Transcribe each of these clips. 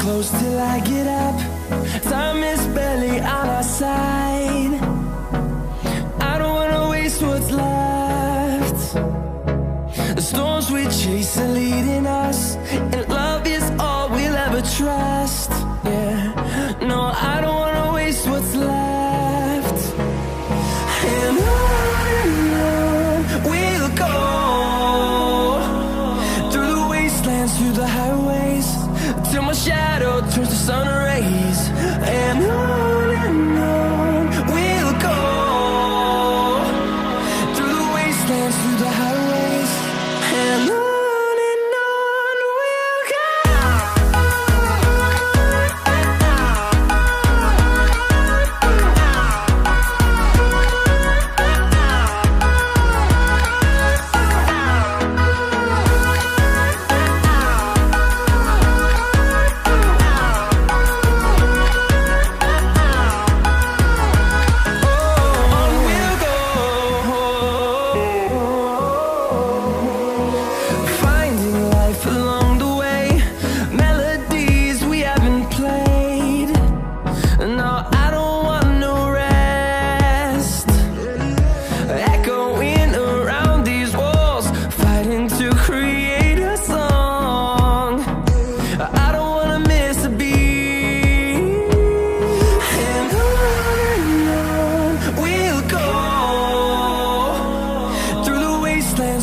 close till I get up. Time is barely on our side. I don't wanna waste what's left. The storms we chase are leading us, and love is all we'll ever trust. Yeah, no, I don't wanna waste what's left. And on we'll go, through the wastelands, through the highways, till my shadow turns to sun rays. And on we'll go, through the wastelands, through the highways, and on we'll go.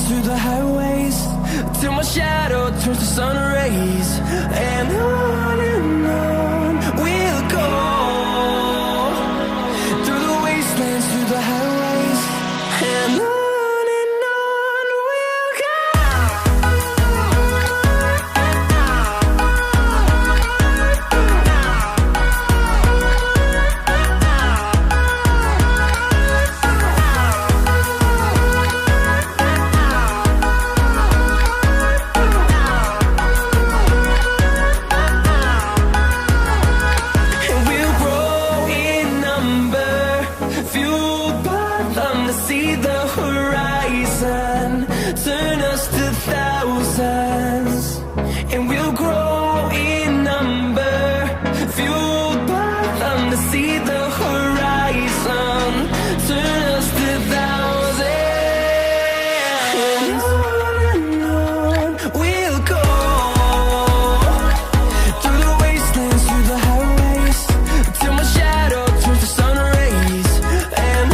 Through the highways, till my shadow turns to sun rays. And on we'll go, through the wastelands, through the highways, and on we'll go. See the horizon, turn us to thousands, and we'll grow in number, fueled by them to see the horizon, turn us to thousands. And on we'll go, through the wastelands, through the highways, till my shadow turns to sun rays. And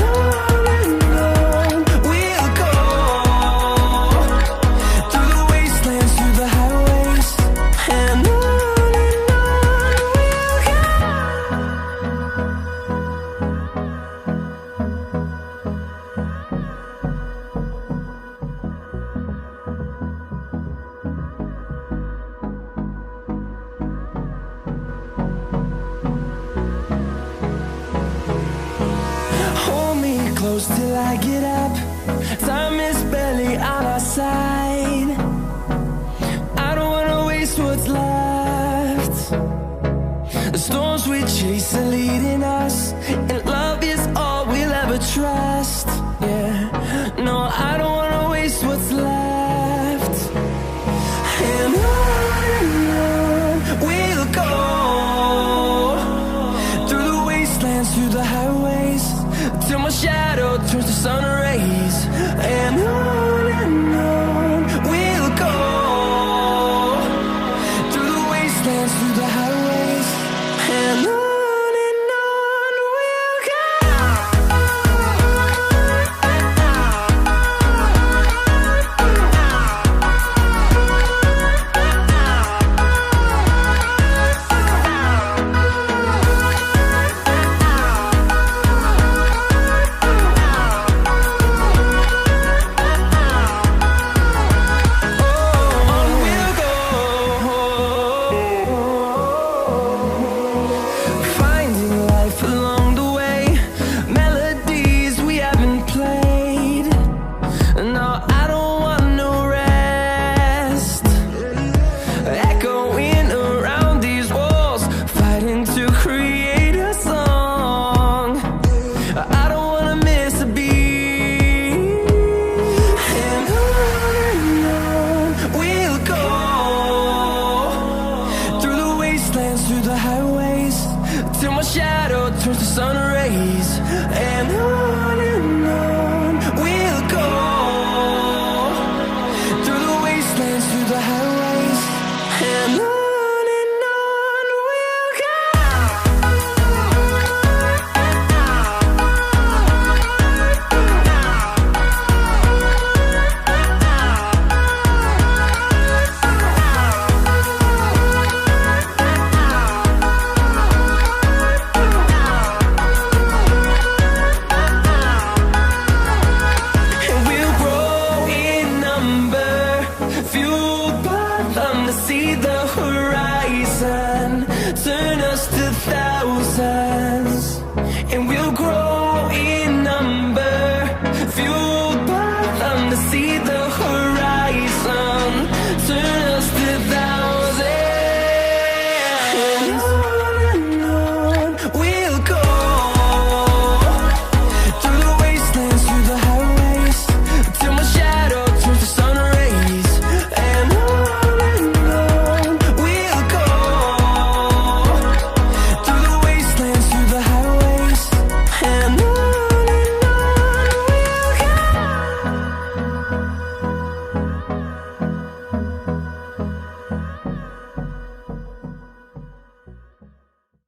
close till I get up. Time is barely on our side. I don't wanna waste what's left. The storms we chase are leading us, and love is all we'll ever trust. Yeah, no, I don't wanna waste what's left. And on we'll go, through the wastelands, through the highways, till my shadow turns to sun rays. And on we'll go, through the wastelands, through the highways, and on we'll go. shadow turns to sun rays, and on